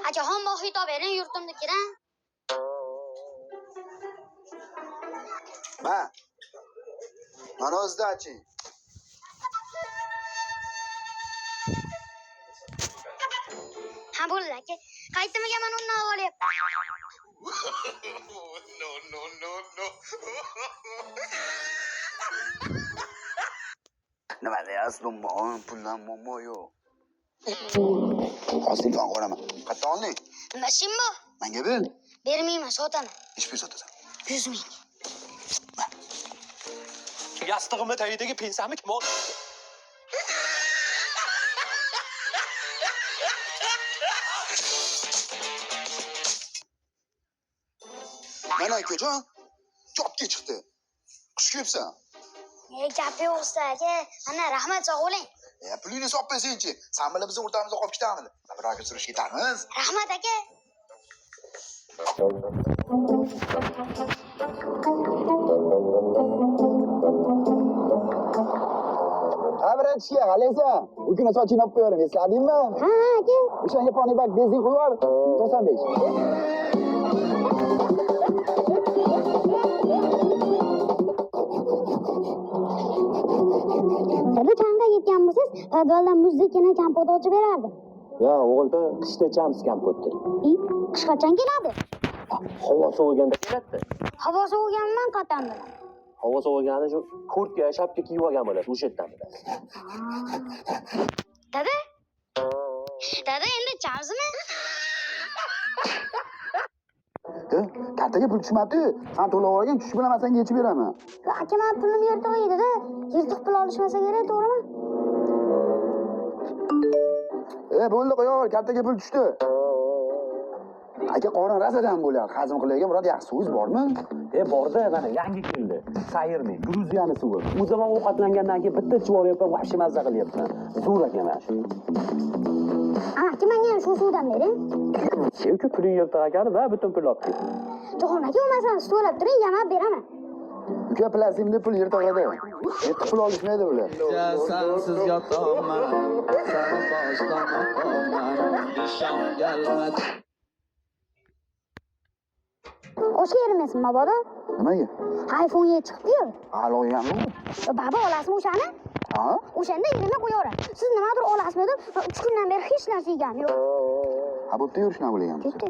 Akaxon mohito bering yurtimnikidan. Mana o'zida-chi. Ha bo'ldi aka. Qaytimiga mana undan olyapman. No. Nima deyapsiz, puldan muammo yo'q. Hozir telefon qo'raman. Qayerdan olding? Nima ishing bor? Menga ber. Bermayman, sotaman. Ish pul sotasan. 100 ming. Yastig'imni tagidagi pensiyamni kim oldi? Mana akajon, chopga chiqdi. Qush kelibsan. Gapi yo'qsa aka, ana rahmat sog' bo'ling. Pulingni solib bersin-chi. Sen bilan biz o'rtamizda qolib ketamizmi? Bir aka surishga ketamiz. Rahmat aka. Birinchiga qalaysan? U kuni sochingni olib qo'yaver, esladingmi? Ha aka. O'shanga poniybak benzin quyib yubor. 95. Tabii changga ketgan bo'lsangiz, podvaldan muzdekini kompot ochib berardi. Ya o'g'ilda qishda ichamiz kompotni. Qish qachon keladi? Havo soviganda keladi. Havo soviganman qatan bilan. Havo sovigani shu kurtka, shapka kiyib olgan bo'lasiz, o'sha yerdan bilasiz. Dada? Dada endi ichamizmi? Kartaga pul tushmadi. Sen to'lab olgan, tushib bilan senga yechib beraman. Aka, men pulim yerda edi-da. Yirtiq pul olishmasa kerak, to'g'rimi? Bo'ldi, qo'yaver, kartaga pul tushdi. Aka, qorin rasadan bo'lyapti. Hazm qilayotgan biror yaxshi suvingiz bormi? Borda, mana yangi keldi. Sayrning, Gruziyani suvi. O'zimam ovqatlangandan keyin bitta ichib olyapman, vahshiy mazza qilyapman. Zo'r ekan mana shu. Aka, menga ham shu suvdan bering. Sen-ku puling yirtiq ekan, va butun pul olib ket. Jo'xon aka, o'lmasam stolab turing, yamab beraman. Uka, plastimda pul yirtib edi. Pul olishmaydi ular. Sensiz yotaman, seni boshlamaman, ishon gelmedi. O'sha yerimiz mabodo? Nimaga? iPhone 7 chiqdi-yu. Aloyanmi? Baba olasizmi o'shani? Ha? O'shanda yerimga qo'yaveradi. Siz nimadir olasizmi deb 3 kundan beri hech narsa yeganim yo'q. Ha, bo'pti, yurishni bo'lagan. Ketdi.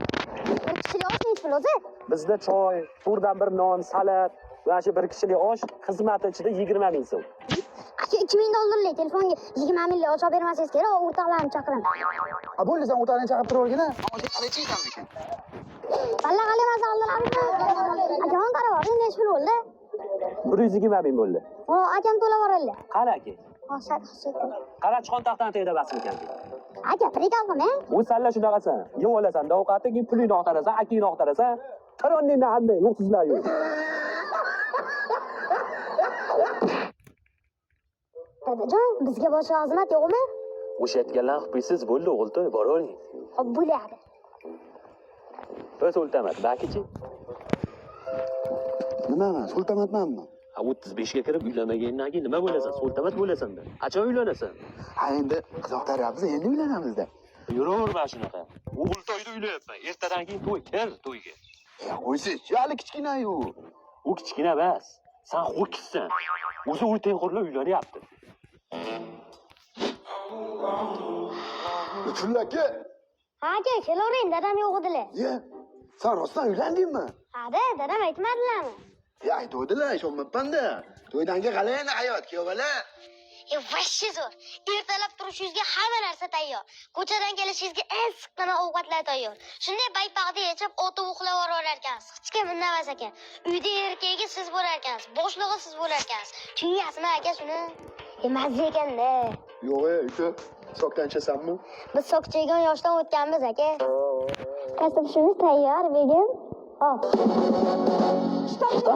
Bir kishilik osh nech pul o'zi? Bizda choy, to'rdan bir non, salat va shu bir kishilik osh xizmati ichida 20 ming so'm. Aka, 2000 dollarlik telefonga 20 minglik ochib bermasangiz kerak, o'rtoqlarni chaqiraman. Ha, bo'ldi, sen o'rtani chaqirib turavergin-a. Hozir qancha ekan ekan? Valla qalamasa oldilarmi? Akajon qarab, nech pul bo'ldi? 120 ming bo'ldi. Akam to'lab yuboradi. Qani aka? Hozir. Qara chiqontoqdan tegdi basmi ekan. Aka, prikol qilmang. U salla shunaqasan. Yeb olasan, ovqatni keyin pulingni oqtarasan, akingni oqtarasan. Qaronningni hamma yo'qsizlar yo'q. Dadajon, bizga boshqa xizmat yo'qmi? O'sha aytganlar hupisiz bo'ldi o'g'il-to'y, boravering. Xo'p, bo'ladi. O'z o'ltamat, bakichi. Nima emas, sultamatmanmi? 35 ga kirib uylanmagandan keyin nima bo'lasan? Sultamat bo'lasan-da. Qachon uylanasan? Ha, endi qizoq taryapmiz, endi uylanamizda. Yuraverma shunaqa. O'g'il to'yda uylayapman. Ertadan keyin to'y, kir to'yga. Qo'ysiz, hali kichkina-yu. U kichkina emas. Sen ho'kizsan. O'zi uy tengqurlar uylanyapti. Chulla aka. Ha aka, kelavering, dadam yo'q edilar. Sen rostdan uylandingmi? Ha, dadam aytmadilarmi? Aytuvdilar, ishonmabman-da. To'ydan keyin qalay endi hayot, kuyovalar? Vashshi zo'r. Ertalab turishingizga hamma narsa tayyor. Ko'chadan kelishingizga eng siqqina ovqatlar tayyor. Shunday baypaqda yechib, o'tib uxlab olarkansiz. Hech kim indamas ekan. Uyda erkagi siz bo'larkansiz, boshlig'i siz bo'larkansiz. Tushunasizmi aka shuni? Mazza ekanda. Yo'q, aka. Sokdan ichasanmi? Biz sok chegan yoshdan o'tganmiz aka. Kasbishimiz tayyor, begim. Hop. Stop.